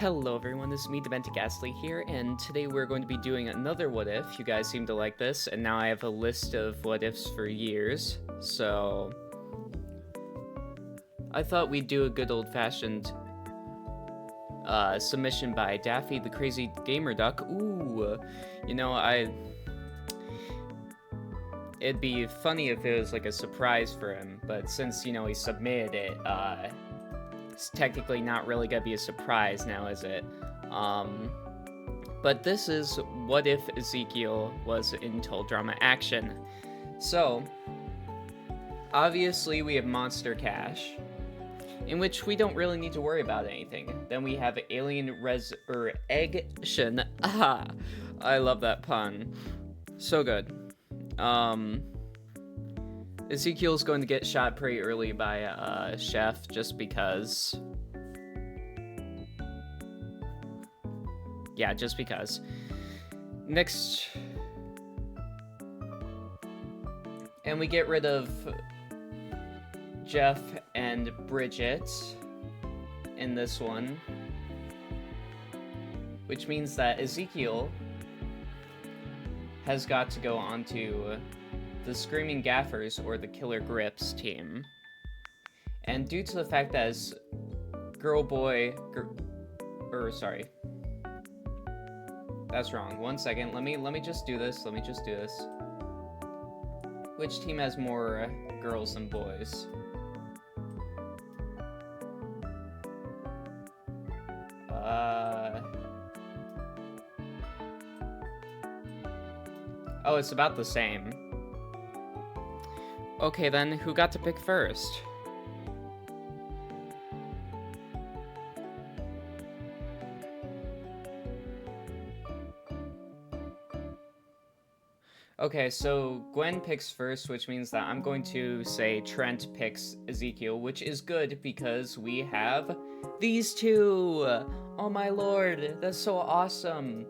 Hello everyone, this is me, DementedGastly here, and today we're going to be doing another what if. You guys seem to like this, and now I have a list of what ifs for years, so I thought we'd do a good old-fashioned submission by Daffy the Crazy Gamer Duck. Ooh, it'd be funny if it was like a surprise for him, but since, he submitted it, it's technically not really gonna be a surprise now, is it? But this is what if Ezekiel was in Total Drama Action. So, obviously we have Monster Cash, in which we don't really need to worry about anything. Then we have Alien Resurrection. Ah, I love that pun. So good. Ezekiel's going to get shot pretty early by Chef, just because. Yeah, just because. Next. And we get rid of Jeff and Bridget in this one. Which means that Ezekiel has got to go onto the Screaming Gaffers or the Killer Grips team. And due to the fact that as that's wrong. One second. Let me just do this. Which team has more girls than boys? Oh, it's about the same. Okay, then, who got to pick first? Okay, so Gwen picks first, which means that I'm going to say Trent picks Ezekiel, which is good because we have these two! Oh my lord, that's so awesome!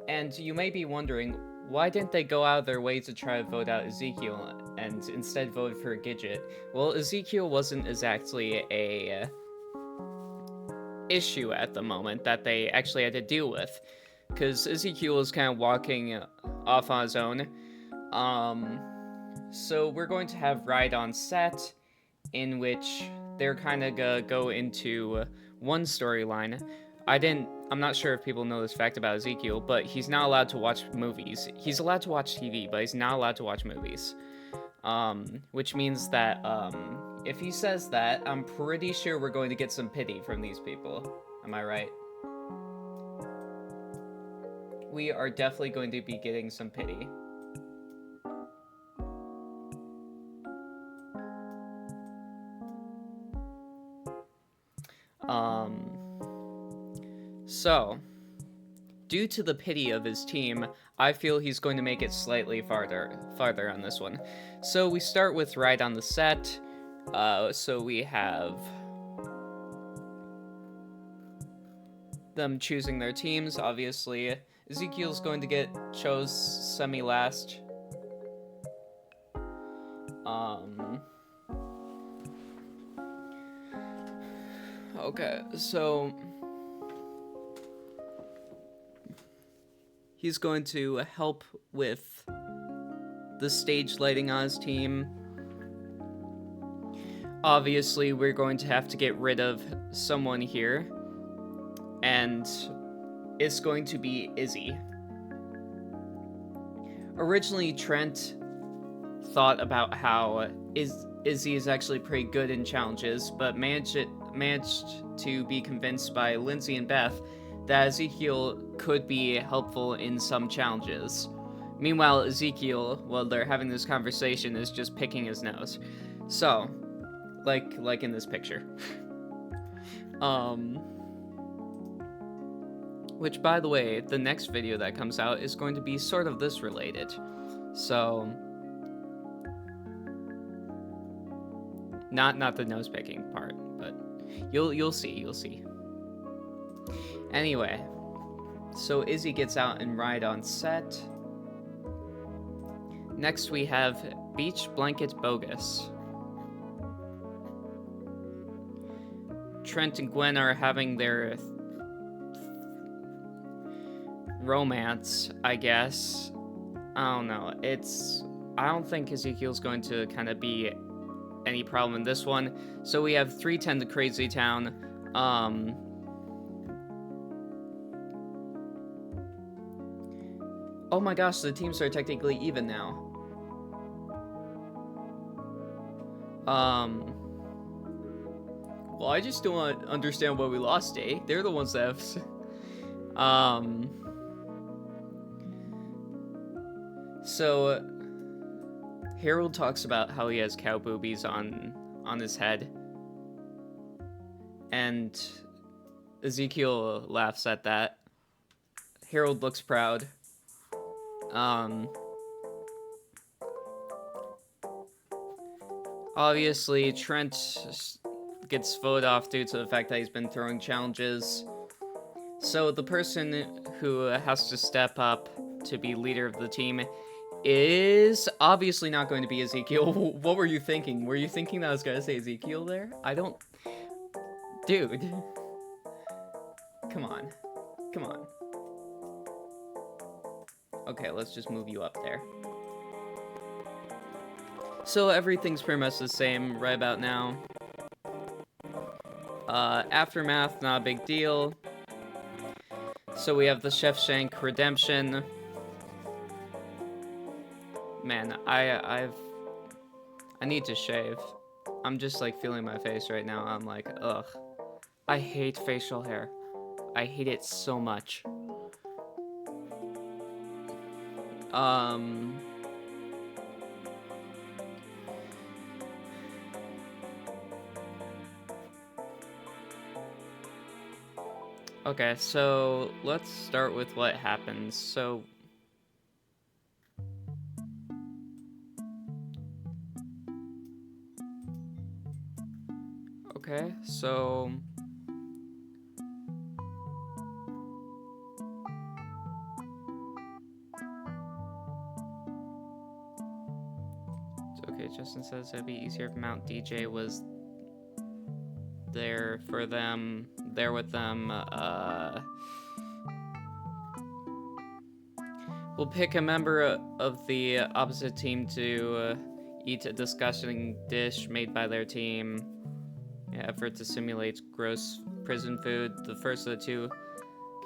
And you may be wondering, why didn't they go out of their way to try to vote out Ezekiel and instead vote for Gidget? Well, Ezekiel wasn't exactly a issue at the moment that they actually had to deal with, because Ezekiel is kind of walking off on his own. So we're going to have Ride on Set, in which they're kind of gonna go into one storyline. I'm not sure if people know this fact about Ezekiel, but he's not allowed to watch movies. He's allowed to watch TV, but he's not allowed to watch movies. Which means that, if he says that, I'm pretty sure we're going to get some pity from these people. Am I right? We are definitely going to be getting some pity. So, due to the pity of his team, I feel he's going to make it slightly farther on this one. So we start with Ride on the Set. So we have them choosing their teams, obviously. Ezekiel's going to get chose semi-last. Okay, so he's going to help with the stage lighting on his team. Obviously, we're going to have to get rid of someone here, and it's going to be Izzy. Originally, Trent thought about how Izzy is actually pretty good in challenges, but managed to be convinced by Lindsay and Beth that Ezekiel could be helpful in some challenges. Meanwhile, Ezekiel, while they're having this conversation, is just picking his nose. So, like in this picture. Which, by the way, the next video that comes out is going to be sort of this related. So, not the nose picking part, but you'll see. Anyway, so Izzy gets out and Ride on Set. Next we have Beach Blanket Bogus. Trent and Gwen are having their romance, I guess. I don't know. I don't think Ezekiel's going to kind of be any problem in this one. So we have 310 to Crazy Town. Oh my gosh, the teams are technically even now. Well, I just don't understand why we lost, eh? They're the ones that have... So, Harold talks about how he has cow boobies on his head. And Ezekiel laughs at that. Harold looks proud. Obviously, Trent gets voted off due to the fact that he's been throwing challenges. So the person who has to step up to be leader of the team is obviously not going to be Ezekiel. What were you thinking? Were you thinking that I was going to say Ezekiel there? I don't... Dude. Come on. Come on. Okay, let's just move you up there. So everything's pretty much the same right about now. Aftermath, not a big deal. So we have the Chef Shank Redemption. Man, I need to shave. I'm just like feeling my face right now. I'm like, ugh. I hate facial hair. I hate it so much. Okay, so let's start with what happens. So okay, so okay, Justin says it'd be easier if Mount DJ was there for them, there with them. We'll pick a member of the opposite team to eat a disgusting dish made by their team. Effort to simulate gross prison food. The first of the two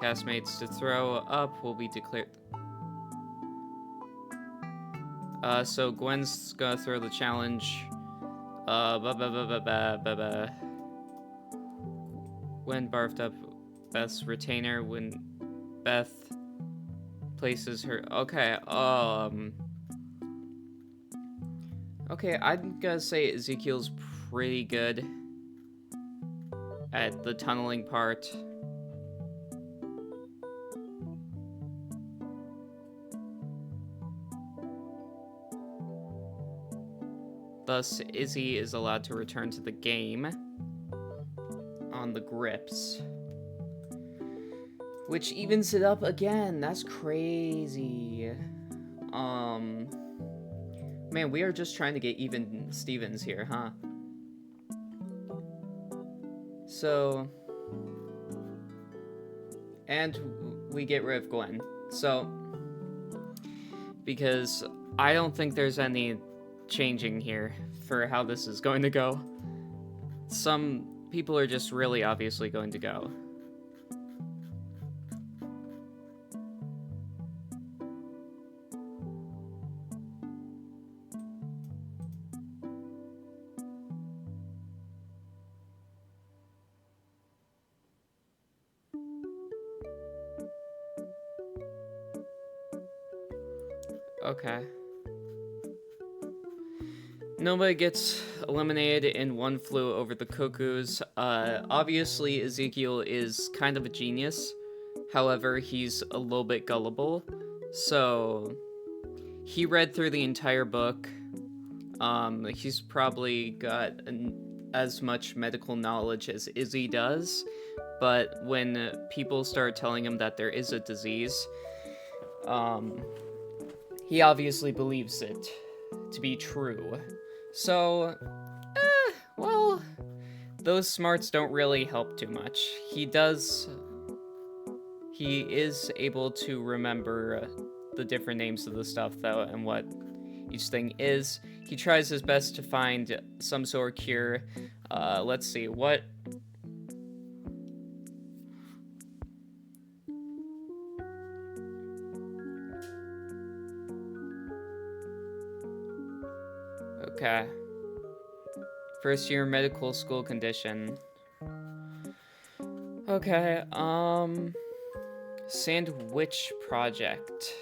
castmates to throw up will be declared. So Gwen's gonna throw the challenge. Gwen barfed up Beth's retainer when Beth places her... Okay, okay, I'm gonna say Ezekiel's pretty good at the tunneling part. Thus, Izzy is allowed to return to the game on the grips. Which evens it up again. That's crazy. Man, we are just trying to get even Stevens here, huh? So... And we get rid of Gwen. So... Because I don't think there's any changing here for how this is going to go. Some people are just really obviously going to go. Okay. Nobody gets eliminated and one flew over the cuckoos. Obviously Ezekiel is kind of a genius. However, he's a little bit gullible. So, he read through the entire book. He's probably got as much medical knowledge as Izzy does. But when people start telling him that there is a disease, he obviously believes it to be true. So, well, those smarts don't really help too much. He He is able to remember the different names of the stuff, though, and what each thing is. He tries his best to find some sort of cure. Let's see, what... Okay. First year medical school condition. Okay, Sandwich Project.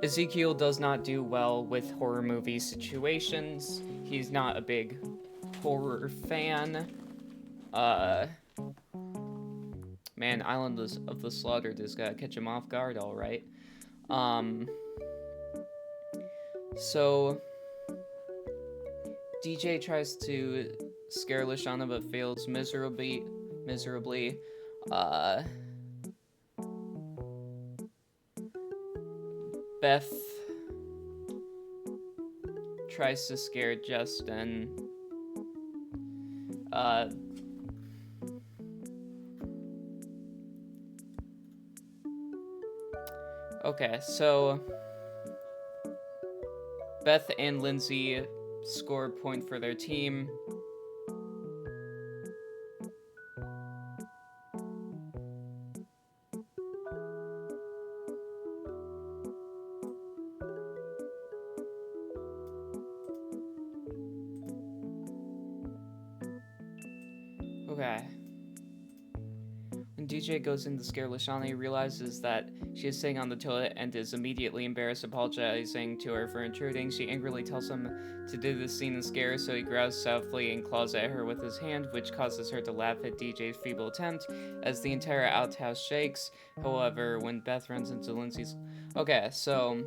Ezekiel does not do well with horror movie situations. He's not a big horror fan. Man, Island of the Slaughtered is gonna catch him off guard, alright. So DJ tries to scare Lashana but fails miserably. Beth tries to scare Justin. Okay, so Beth and Lindsay score a point for their team. Okay. When DJ goes in to scare Lashana, he realizes that she is sitting on the toilet and is immediately embarrassed, apologizing to her for intruding. She angrily tells him to do this scene and scare her, so he growls softly and claws at her with his hand, which causes her to laugh at DJ's feeble attempt as the entire outhouse shakes. However, when Beth runs into Lindsay's... Okay, so...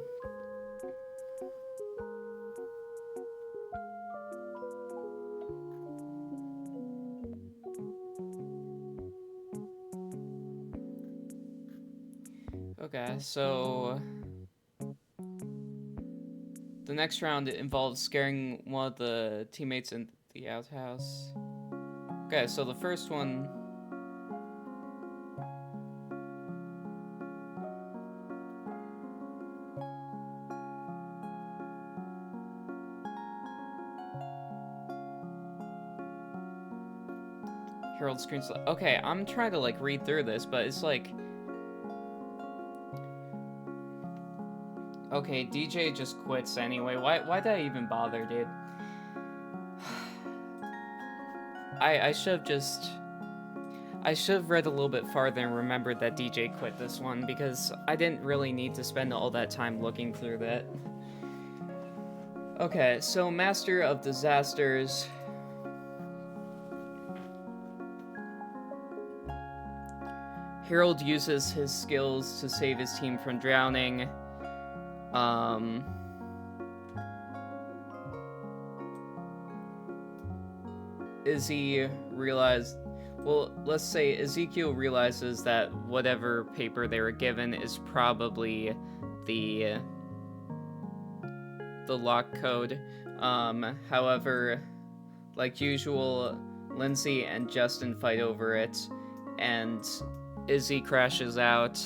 Okay, so the next round involves scaring one of the teammates in the outhouse. Okay, so the first one... Harold screams... Okay, I'm trying to, like, read through this, but it's like... Okay, DJ just quits anyway. Why did I even bother, dude? I should have read a little bit farther and remembered that DJ quit this one, because I didn't really need to spend all that time looking through that. Okay, so Master of Disasters. Harold uses his skills to save his team from drowning. Izzy realized... Well, let's say Ezekiel realizes that whatever paper they were given is probably the lock code. However, like usual, Lindsay and Justin fight over it, and Izzy crashes out.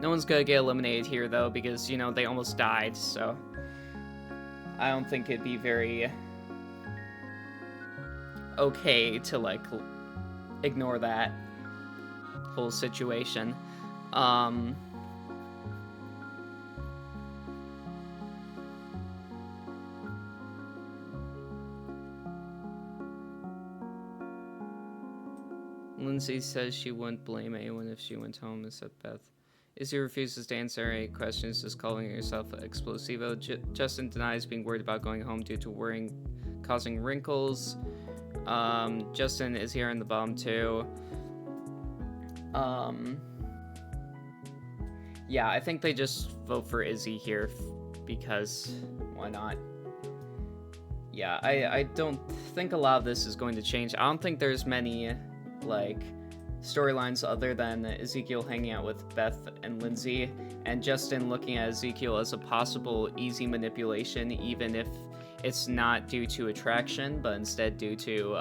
No one's gonna get eliminated here, though, because, you know, they almost died, so... I don't think it'd be very... okay to, like, ignore that whole situation. Lindsay says she wouldn't blame anyone if she went home except Beth. Izzy refuses to answer any questions, just calling herself Explosivo. Justin denies being worried about going home due to worrying causing wrinkles. Justin is here in the bottom too. Yeah, I think they just vote for Izzy here because why not? Yeah, I don't think a lot of this is going to change. I don't think there's many, like, storylines other than Ezekiel hanging out with Beth and Lindsay, and Justin looking at Ezekiel as a possible easy manipulation, even if it's not due to attraction, but instead due to,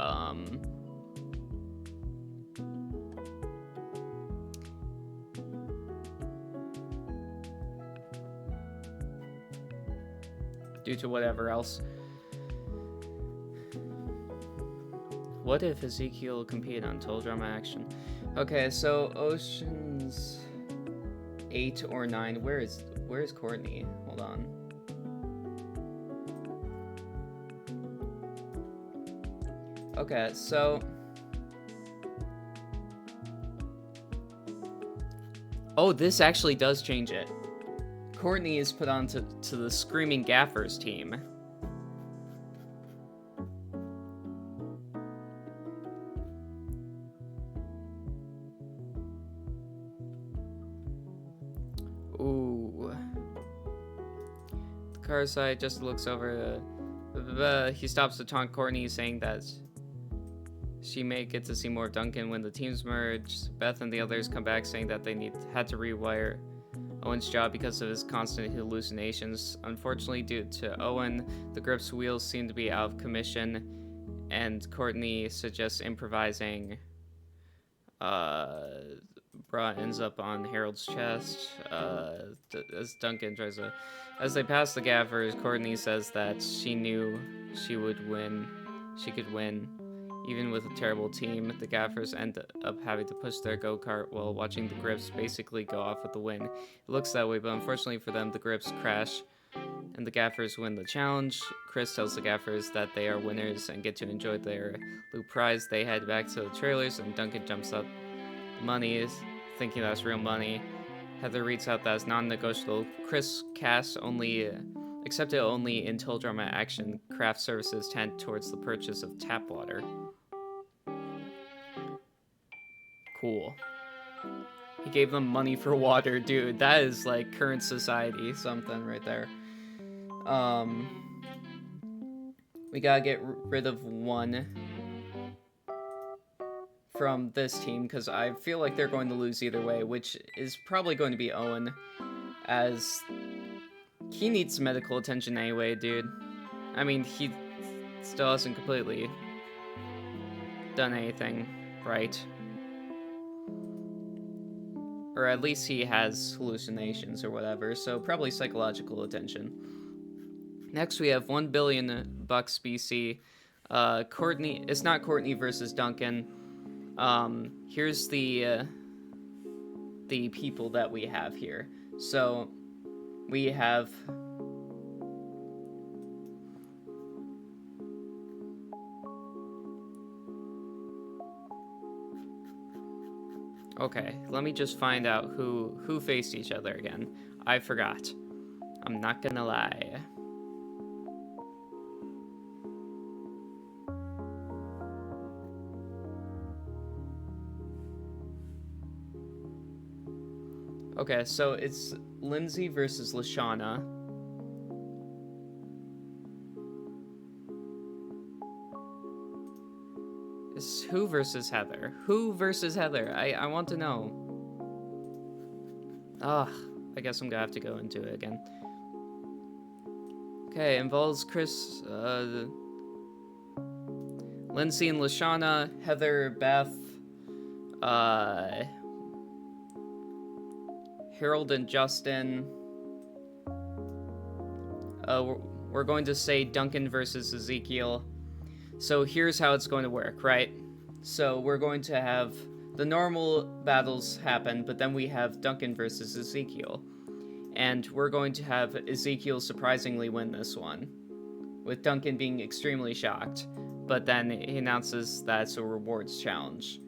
due to whatever else. What if Ezekiel competed on Total Drama Action? Okay, so Ocean's 8 or 9. Where's Courtney? Hold on. Okay, so oh, this actually does change it. Courtney is put on to the Screaming Gaffers team. Ooh. The car side just looks over. He stops to taunt Courtney, saying that she may get to see more of Duncan when the teams merge. Beth and the others come back saying that they had to rewire Owen's job because of his constant hallucinations. Unfortunately, due to Owen, the grip's wheels seem to be out of commission, and Courtney suggests improvising. Bra ends up on Harold's chest. As Duncan tries to... As they pass the gaffers, Courtney says that she knew she would win. She could win. Even with a terrible team, the gaffers end up having to push their go-kart while watching the grips basically go off with the win. It looks that way, but unfortunately for them, the grips crash and the gaffers win the challenge. Chris tells the gaffers that they are winners and get to enjoy their loot prize. They head back to the trailers, and Duncan jumps up. The money is thinking that's real money. Heather reads out that it's non-negotiable. Chris casts accepted only in Total Drama Action craft services tend towards the purchase of tap water. Cool. He gave them money for water, dude. That is like current society something right there. We gotta get rid of one from this team because I feel like they're going to lose either way, which is probably going to be Owen, as he needs medical attention anyway, dude. I mean, he still hasn't completely done anything right. Or at least he has hallucinations or whatever, so probably psychological attention. Next we have $1 billion BC. Courtney, it's not Courtney versus Duncan. Here's the people that we have here. So we have okay, let me just find out who faced each other again. I forgot. I'm not gonna lie. Okay, so it's Lindsay versus Lashana. It's who versus Heather? Who versus Heather? I want to know. I guess I'm gonna have to go into it again. Okay, involves Chris, Lindsay and Lashana, Heather, Beth, Harold and Justin. We're going to say Duncan versus Ezekiel. So here's how it's going to work, right? So we're going to have the normal battles happen, but then we have Duncan versus Ezekiel. And we're going to have Ezekiel surprisingly win this one, with Duncan being extremely shocked. But then he announces that it's a rewards challenge.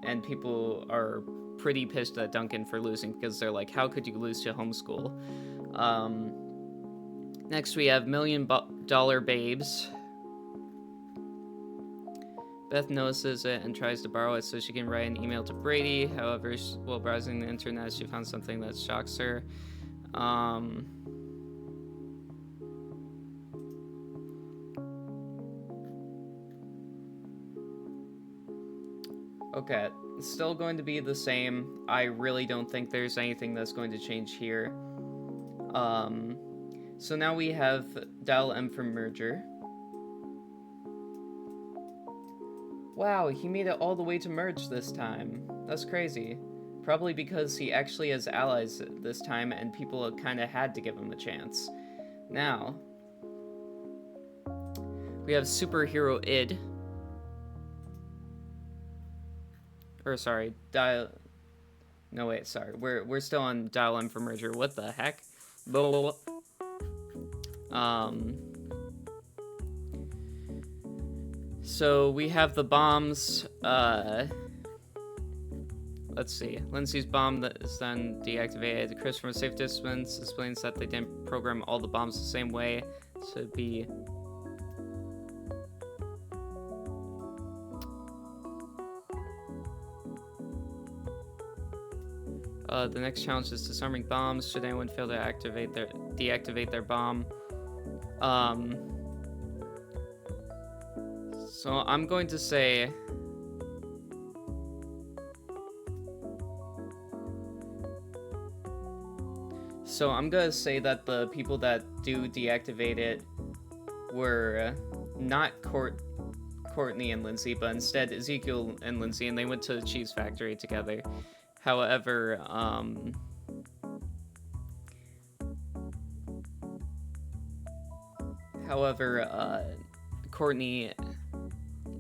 And people are pretty pissed at Duncan for losing because they're like, how could you lose to homeschool? Next we have $1 Million Babes. Beth notices it and tries to borrow it so she can write an email to Brady. However, while browsing the internet, she found something that shocks her. Okay, it's still going to be the same. I really don't think there's anything that's going to change here. So now we have dial M for merger. Wow, he made it all the way to merge this time. That's crazy. Probably because he actually has allies this time and people kind of had to give him a chance. Now, we have superhero id. Or sorry, dial. No wait, sorry. We're still on dial M for merger. What the heck? Blah, blah, blah. So we have the bombs. Let's see. Lindsay's bomb that is then deactivated. Chris from a safe distance explains that they didn't program all the bombs the same way. So it'd be. The next challenge is disarming bombs. Should anyone fail to deactivate their bomb? So I'm going to say. So I'm gonna say that the people that do deactivate it were not Courtney and Lindsay, but instead Ezekiel and Lindsay, and they went to the cheese factory together. However, Courtney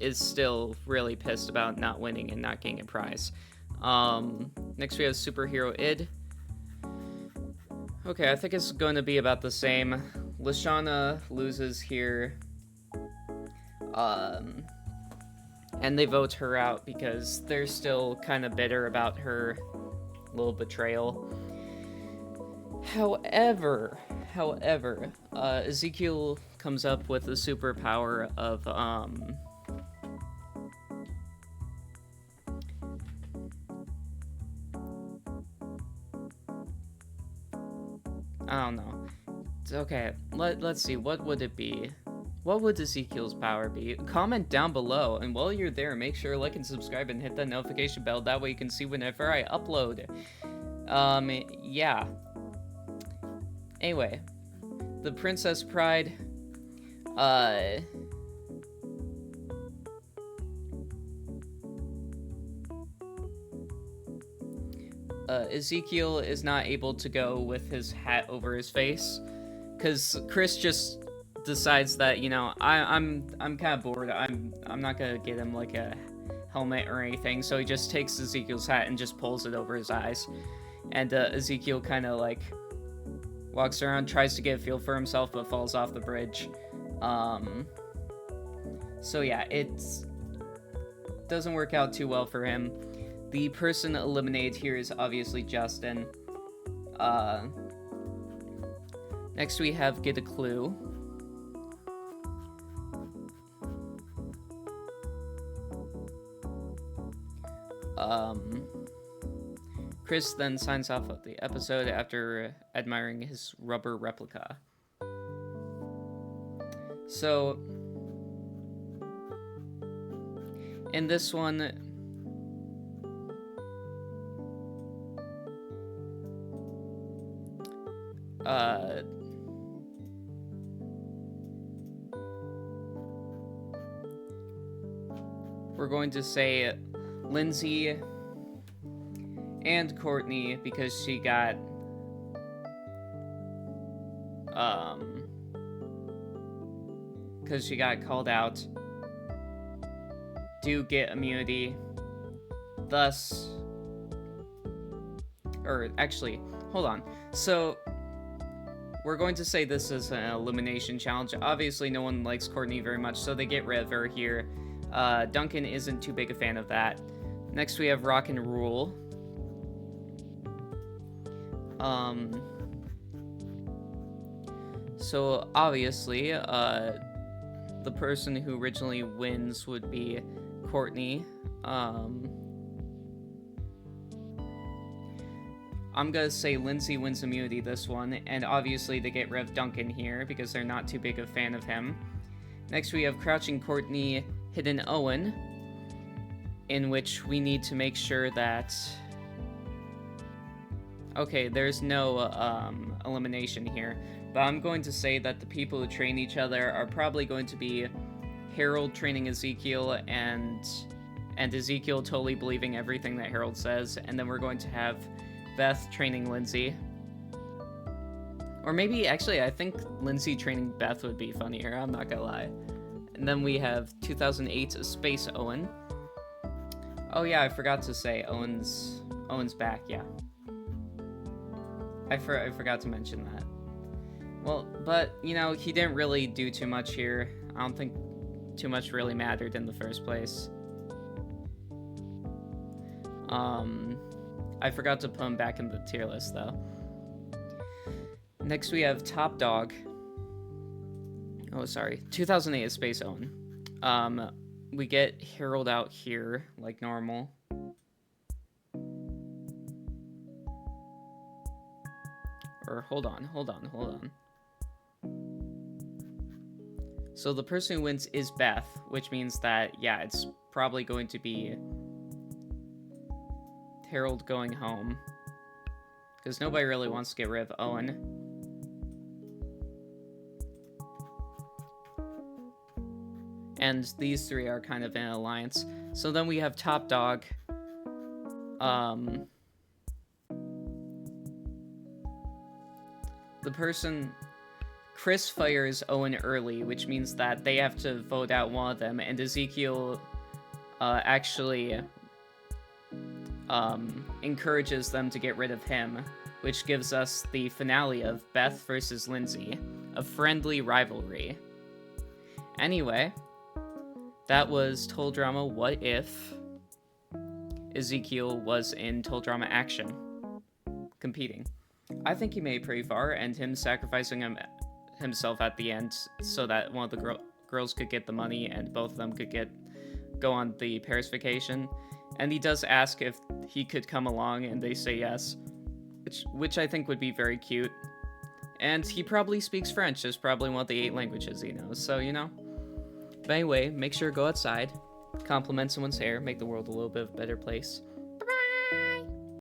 is still really pissed about not winning and not getting a prize. Next we have superhero id. Okay, I think it's going to be about the same. Lashana loses here. And they vote her out because they're still kind of bitter about her little betrayal. However, Ezekiel comes up with the superpower of, I don't know. Okay, let's see, what would it be? What would Ezekiel's power be? Comment down below, and while you're there, make sure to like and subscribe and hit that notification bell. That way you can see whenever I upload. Yeah. Anyway, the Princess Pride, Ezekiel is not able to go with his hat over his face, because Chris just decides that, you know, I'm kind of bored. I'm not gonna get him like a helmet or anything, so he just takes Ezekiel's hat and just pulls it over his eyes. And Ezekiel kind of like walks around, tries to get a feel for himself, but falls off the bridge. So yeah, it doesn't work out too well for him. The person eliminated here is obviously Justin. Next we have Get a Clue. Chris then signs off of the episode after admiring his rubber replica. So, in this one, we're going to say Lindsay and Courtney, because she got called out, do get immunity, thus, or actually, hold on, so we're going to say this is an elimination challenge. Obviously no one likes Courtney very much, so they get rid of her here. Duncan isn't too big a fan of that. Next we have Rock and Rule. So obviously, the person who originally wins would be Courtney. I'm gonna say Lindsay wins immunity this one, and obviously they get rid of Duncan here because they're not too big a fan of him. Next we have Crouching Courtney, Hidden Owen, in which we need to make sure that... Okay, there's no elimination here, but I'm going to say that the people who train each other are probably going to be Harold training Ezekiel, and Ezekiel totally believing everything that Harold says, and then we're going to have Beth training Lindsay. Or maybe, actually, I think Lindsay training Beth would be funnier, I'm not gonna lie. And then we have 2008 Space Owen. Oh yeah, I forgot to say, Owen's back, yeah. I forgot to mention that. Well, but, you know, he didn't really do too much here. I don't think too much really mattered in the first place. I forgot to put him back in the tier list, though. Next, we have Top Dog. Oh, sorry. 2008 Space Owen. We get Harold out here, like normal. Or, hold on. So the person who wins is Beth, which means that, yeah, it's probably going to be Harold going home. Because nobody really wants to get rid of Owen. And these three are kind of in an alliance. So then we have Top Dog. Chris fires Owen early, which means that they have to vote out one of them, and Ezekiel actually encourages them to get rid of him, which gives us the finale of Beth versus Lindsay, a friendly rivalry. Anyway, that was Total Drama What If Ezekiel was in Total Drama Action, competing. I think he made it pretty far, and him sacrificing himself at the end so that one of the girls could get the money and both of them could go on the Paris vacation. And he does ask if he could come along, and they say yes, which I think would be very cute. And he probably speaks French. It's probably one of the 8 languages he knows, so, you know. But anyway, make sure to go outside, compliment someone's hair, make the world a little bit of a better place.